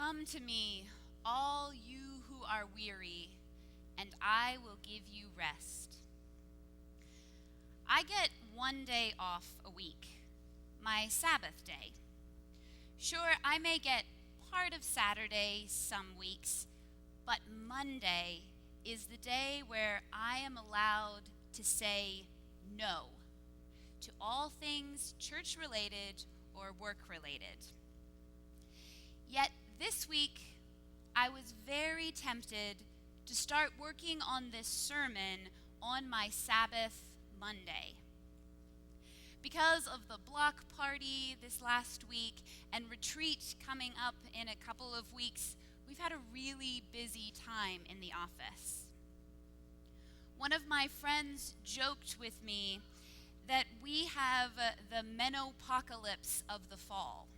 Come to me, all you who are weary, and I will give you rest. I get one day off a week, my Sabbath day. Sure, I may get part of Saturday some weeks, but Monday is the day where I am allowed to say no to all things church-related or work-related. Yet this week, I was very tempted to start working on this sermon on my Sabbath Monday. Because of the block party this last week and retreat coming up in a couple of weeks, we've had a really busy time in the office. One of my friends joked with me that we have the Mennopocalypse of the fall.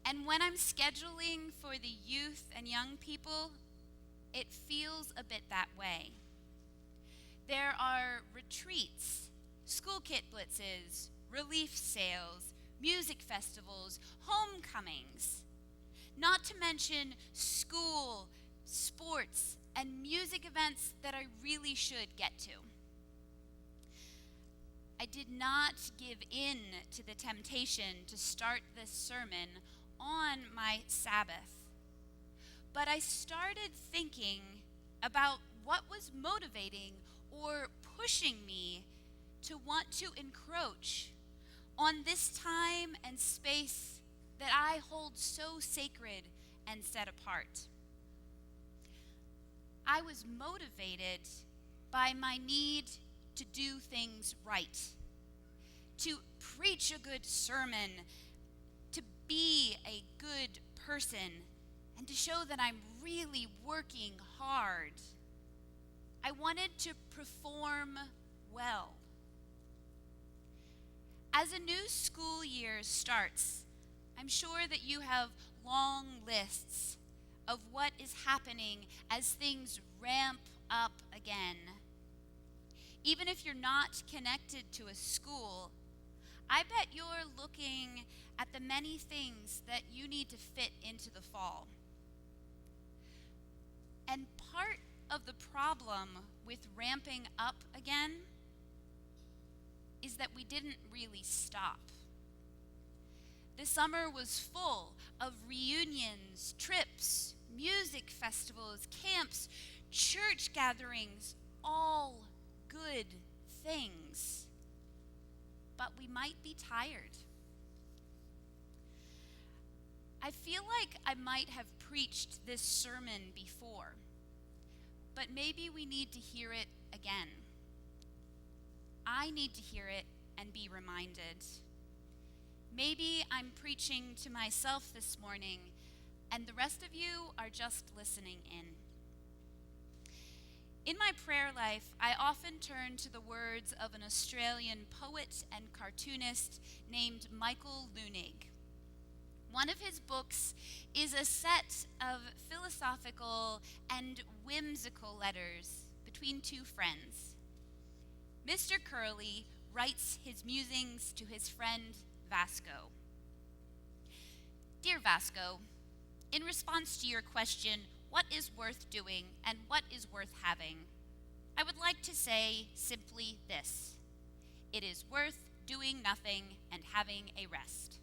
And when I'm scheduling for the youth and young people, it feels a bit that way. There are retreats, school kit blitzes, relief sales, music festivals, homecomings, not to mention school, sports, and music events that I really should get to. I did not give in to the temptation to start this sermon on my Sabbath, but I started thinking about what was motivating or pushing me to want to encroach on this time and space that I hold so sacred and set apart. I was motivated by my need to do things right, to preach a good sermon, to be a good person, and to show that I'm really working hard. I wanted to perform well. As a new school year starts, I'm sure that you have long lists of what is happening as things ramp up again. Even if you're not connected to a school, I bet you're looking at the many things that you need to fit into the fall. And part of the problem with ramping up again is that we didn't really stop. The summer was full of reunions, trips, music festivals, camps, church gatherings, all good things. But we might be tired. I feel like I might have preached this sermon before, but maybe we need to hear it again. I need to hear it and be reminded. Maybe I'm preaching to myself this morning, and the rest of you are just listening in. In my prayer life, I often turn to the words of an Australian poet and cartoonist named Michael Leunig. One of his books is a set of philosophical and whimsical letters between two friends. Mr. Curly writes his musings to his friend Vasco. Dear Vasco, in response to your question, what is worth doing and what is worth having, I would like to say simply this: it is worth doing nothing and having a rest.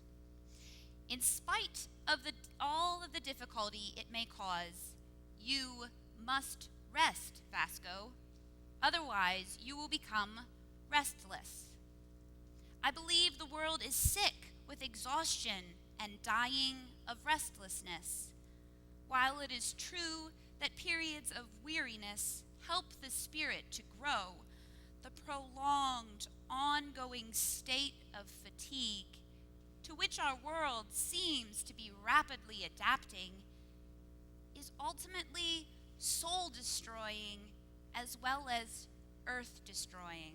In spite of all of the difficulty it may cause, you must rest, Vasco. Otherwise, you will become restless. I believe the world is sick with exhaustion and dying of restlessness. While it is true that periods of weariness help the spirit to grow, the prolonged, ongoing state of fatigue to which our world seems to be rapidly adapting is ultimately soul-destroying as well as earth-destroying.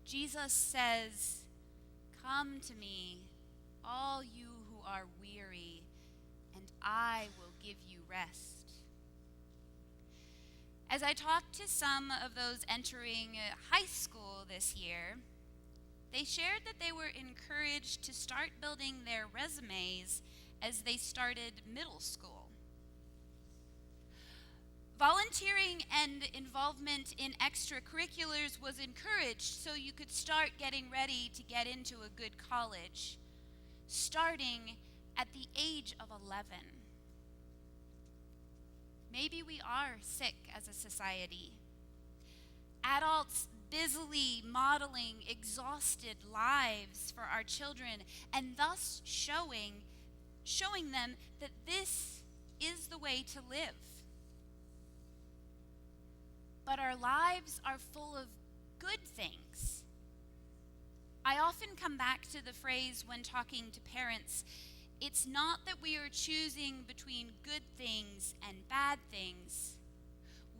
Jesus says, "Come to me, all you who are weary, and I will give you rest." As I talked to some of those entering high school this year, they shared that they were encouraged encouraged to start building their resumes as they started middle school. Volunteering and involvement in extracurriculars was encouraged so you could start getting ready to get into a good college, starting at the age of 11. Maybe we are sick as a society. Adults busily modeling exhausted lives for our children and thus showing them that this is the way to live. But our lives are full of good things. I often come back to the phrase when talking to parents, it's not that we are choosing between good things and bad things.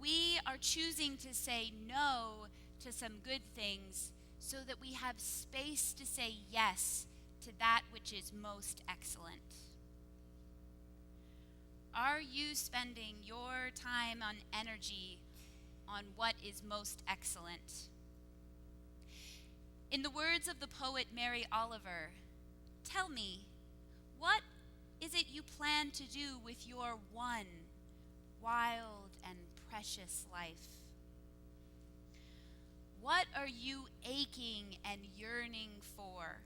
We are choosing to say no to some good things so that we have space to say yes to that which is most excellent. Are you spending your time and energy on what is most excellent? In the words of the poet Mary Oliver, tell me, what is it you plan to do with your one wild and precious life? What are you aching and yearning for?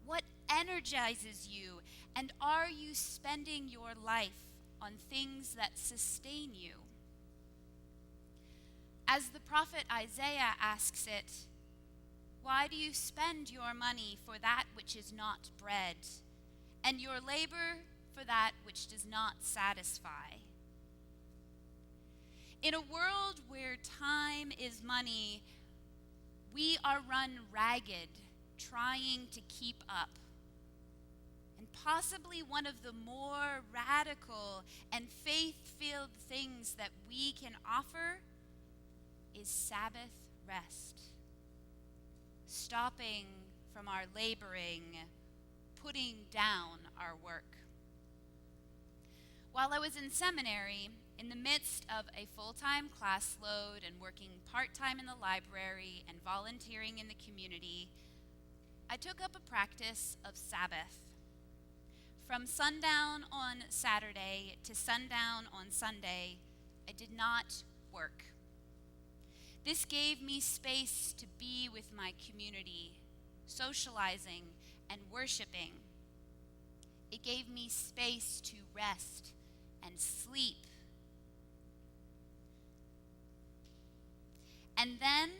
What energizes you? And are you spending your life on things that sustain you? As the prophet Isaiah asks it, why do you spend your money for that which is not bread, and your labor for that which does not satisfy? In a world where time is money, we are run ragged trying to keep up. And possibly one of the more radical and faith-filled things that we can offer is Sabbath rest. Stopping from our laboring, putting down our work. While I was in seminary, in the midst of a full-time class load and working part-time in the library and volunteering in the community, I took up a practice of Sabbath. From sundown on Saturday to sundown on Sunday, I did not work. This gave me space to be with my community, socializing and worshiping. It gave me space to rest and sleep. And then,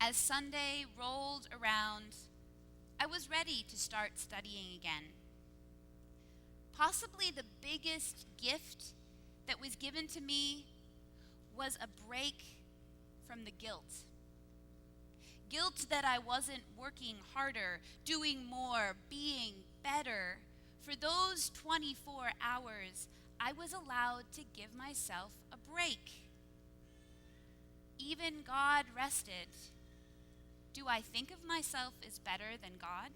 as Sunday rolled around, I was ready to start studying again. Possibly the biggest gift that was given to me was a break from the guilt. Guilt that I wasn't working harder, doing more, being better. For those 24 hours, I was allowed to give myself a break. Even God rested. Do I think of myself as better than God?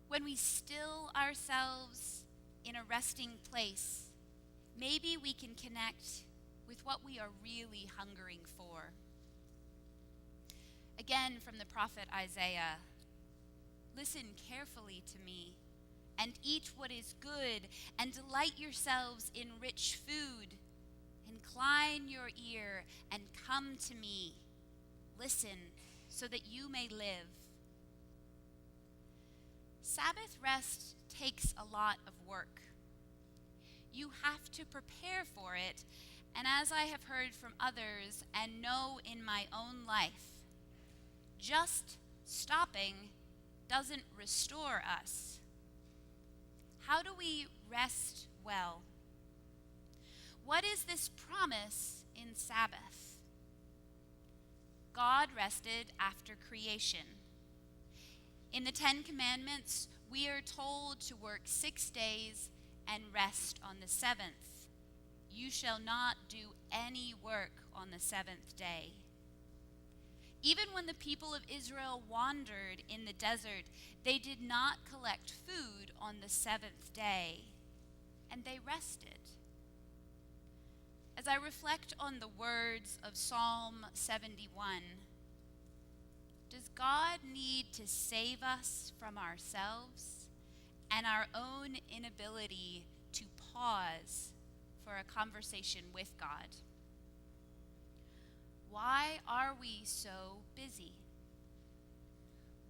When we still ourselves in a resting place, maybe we can connect with what we are really hungering for. Again, from the prophet Isaiah, listen carefully to me, and eat what is good, and delight yourselves in rich food. Incline your ear and come to me. Listen, so that you may live. Sabbath rest takes a lot of work. You have to prepare for it, and as I have heard from others and know in my own life, just stopping doesn't restore us. How do we rest well? What is this promise in Sabbath? God rested after creation. In the 10 Commandments, we are told to work 6 days and rest on the 7th. You shall not do any work on the 7th day. Even when the people of Israel wandered in the desert, they did not collect food on the 7th day, and they rested. As I reflect on the words of Psalm 71, Does God need to save us from ourselves and our own inability to pause for a conversation with God? Why are we so busy?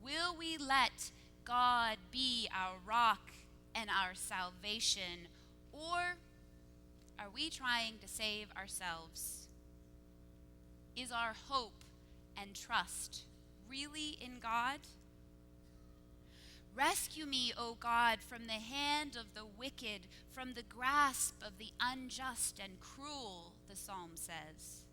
Will we let God be our rock and our salvation, or are we trying to save ourselves? Is our hope and trust really in God? Rescue me, O God, from the hand of the wicked, from the grasp of the unjust and cruel, the psalm says.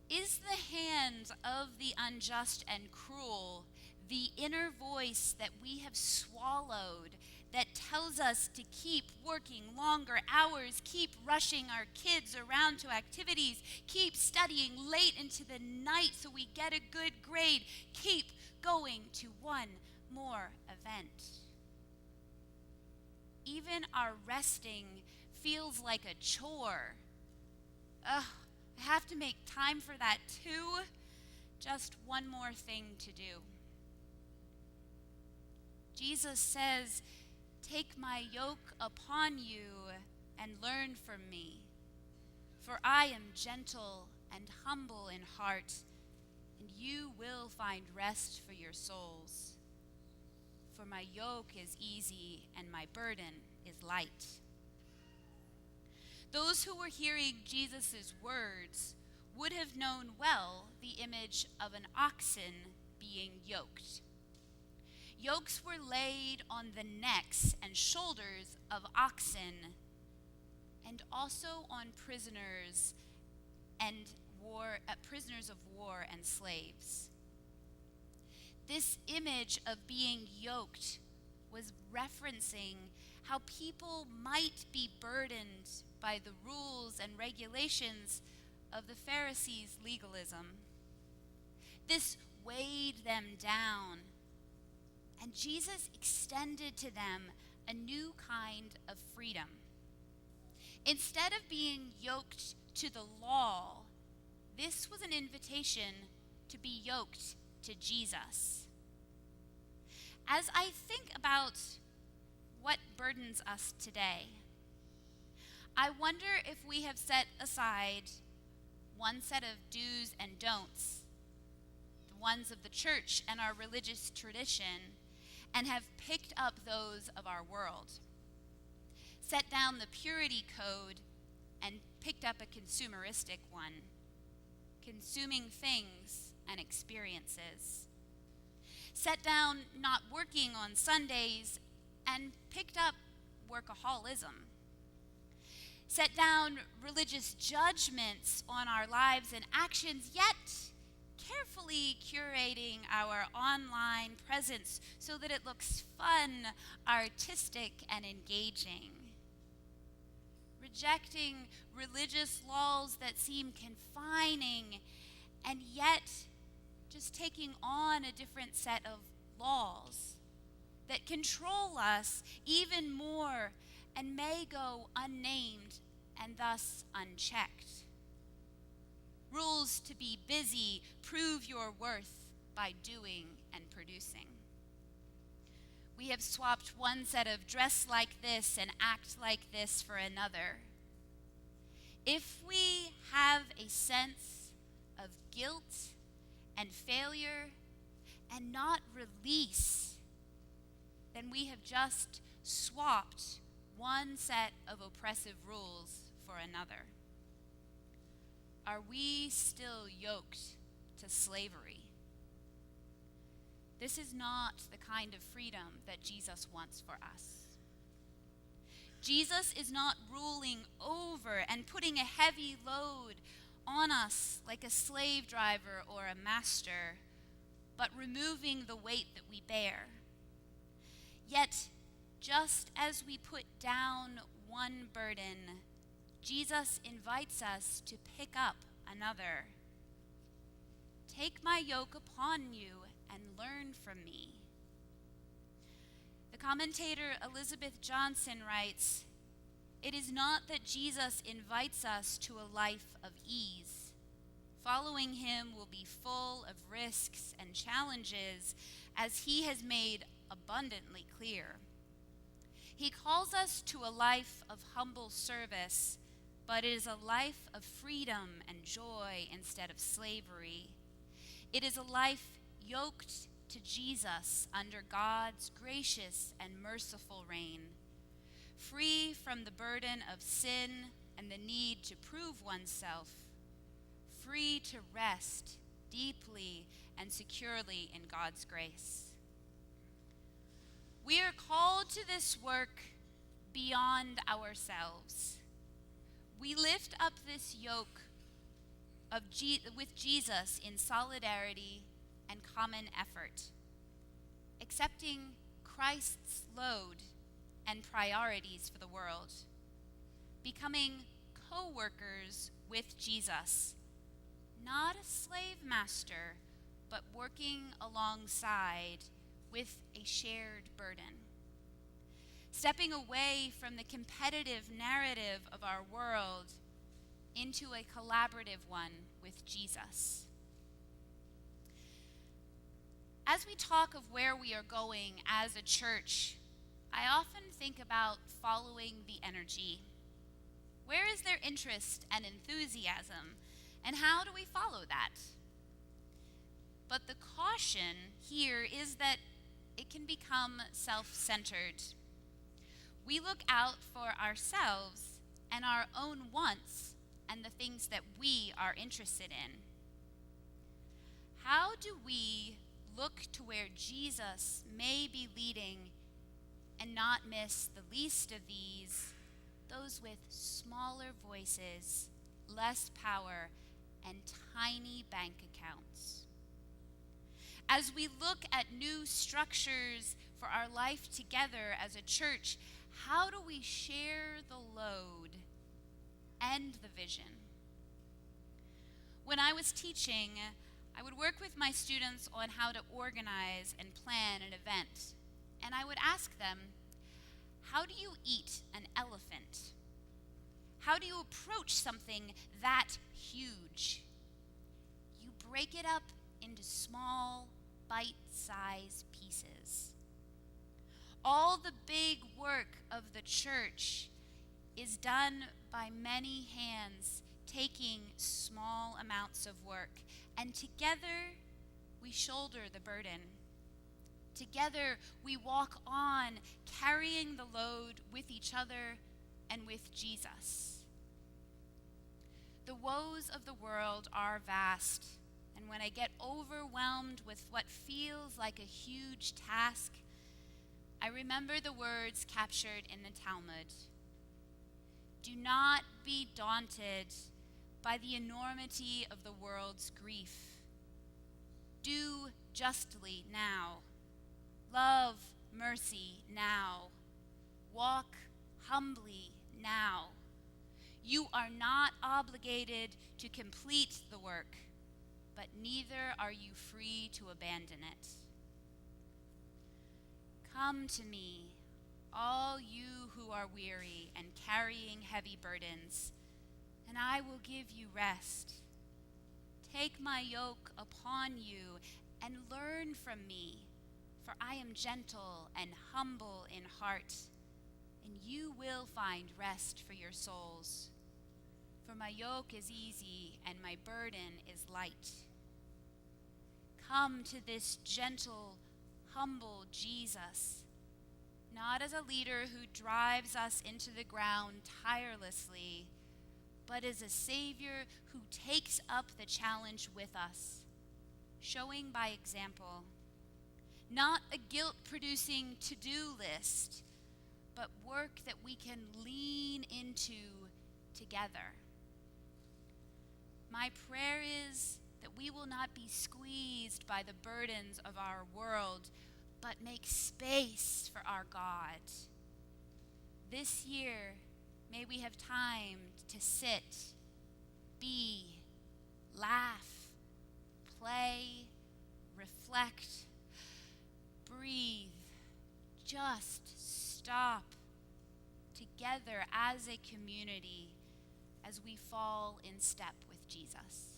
Is the hand of the unjust and cruel the inner voice that we have swallowed that tells us to keep working longer hours, keep rushing our kids around to activities, keep studying late into the night so we get a good grade, keep going to one more event? Even our resting feels like a chore. Ugh, I have to make time for that too. Just one more thing to do. Jesus says, "Take my yoke upon you and learn from me, for I am gentle and humble in heart, and you will find rest for your souls. For my yoke is easy and my burden is light." Those who were hearing Jesus' words would have known well the image of an oxen being yoked. Yokes were laid on the necks and shoulders of oxen, and also on prisoners of war and slaves. This image of being yoked was referencing how people might be burdened by the rules and regulations of the Pharisees' legalism. This weighed them down, and Jesus extended to them a new kind of freedom. Instead of being yoked to the law, this was an invitation to be yoked to Jesus. As I think about what burdens us today, I wonder if we have set aside one set of do's and don'ts, the ones of the church and our religious tradition, and have picked up those of our world. Set down the purity code and picked up a consumeristic one, consuming things and experiences. Set down not working on Sundays and picked up workaholism. Set down religious judgments on our lives and actions, yet carefully curating our online presence so that it looks fun, artistic, and engaging. Rejecting religious laws that seem confining, and yet just taking on a different set of laws that control us even more and may go unnamed and thus unchecked. Rules to be busy, prove your worth by doing and producing. We have swapped one set of dress like this and act like this for another. If we have a sense of guilt and failure and not release, then we have just swapped one set of oppressive rules for another. Are we still yoked to slavery? This is not the kind of freedom that Jesus wants for us. Jesus is not ruling over and putting a heavy load on us like a slave driver or a master, but removing the weight that we bear. Yet, just as we put down one burden, Jesus invites us to pick up another. Take my yoke upon you and learn from me. The commentator Elizabeth Johnson writes, "It is not that Jesus invites us to a life of ease, Following him will be full of risks and challenges, as he has made abundantly clear. He calls us to a life of humble service, but it is a life of freedom and joy instead of slavery. It is a life yoked to Jesus under God's gracious and merciful reign, free from the burden of sin and the need to prove oneself, free to rest deeply and securely in God's grace. We are called to this work beyond ourselves. We lift up this yoke with Jesus in solidarity and common effort, accepting Christ's load and priorities for the world, becoming co-workers with Jesus, not a slave master, but working alongside with a shared burden. Stepping away from the competitive narrative of our world into a collaborative one with Jesus. As we talk of where we are going as a church, I often think about following the energy. Where is their interest and enthusiasm, and how do we follow that? But the caution here is that it can become self-centered. We look out for ourselves and our own wants and the things that we are interested in. How do we look to where Jesus may be leading and not miss the least of these, those with smaller voices, less power, and tiny bank accounts? As we look at new structures for our life together as a church, how do we share the load and the vision? When I was teaching, I would work with my students on how to organize and plan an event. And I would ask them, how do you eat an elephant? How do you approach something that huge? You break it up into small, bite-sized pieces. All the big work of the church is done by many hands taking small amounts of work, and together we shoulder the burden. Together we walk on, carrying the load with each other and with Jesus. The woes of the world are vast, and when I get overwhelmed with what feels like a huge task, I remember the words captured in the Talmud. Do not be daunted by the enormity of the world's grief. Do justly now. Love mercy now. Walk humbly now. You are not obligated to complete the work, but neither are you free to abandon it. Come to me, all you who are weary and carrying heavy burdens, and I will give you rest. Take my yoke upon you and learn from me, for I am gentle and humble in heart, and you will find rest for your souls. For my yoke is easy and my burden is light. Come to this gentle, humble Jesus, not as a leader who drives us into the ground tirelessly, but as a Savior who takes up the challenge with us, showing by example. Not a guilt-producing to-do list, but work that we can lean into together. My prayer is that we will not be squeezed by the burdens of our world, but make space for our God. This year, may we have time to sit, be, laugh, play, reflect, breathe, just stop together as a community as we fall in step with Jesus.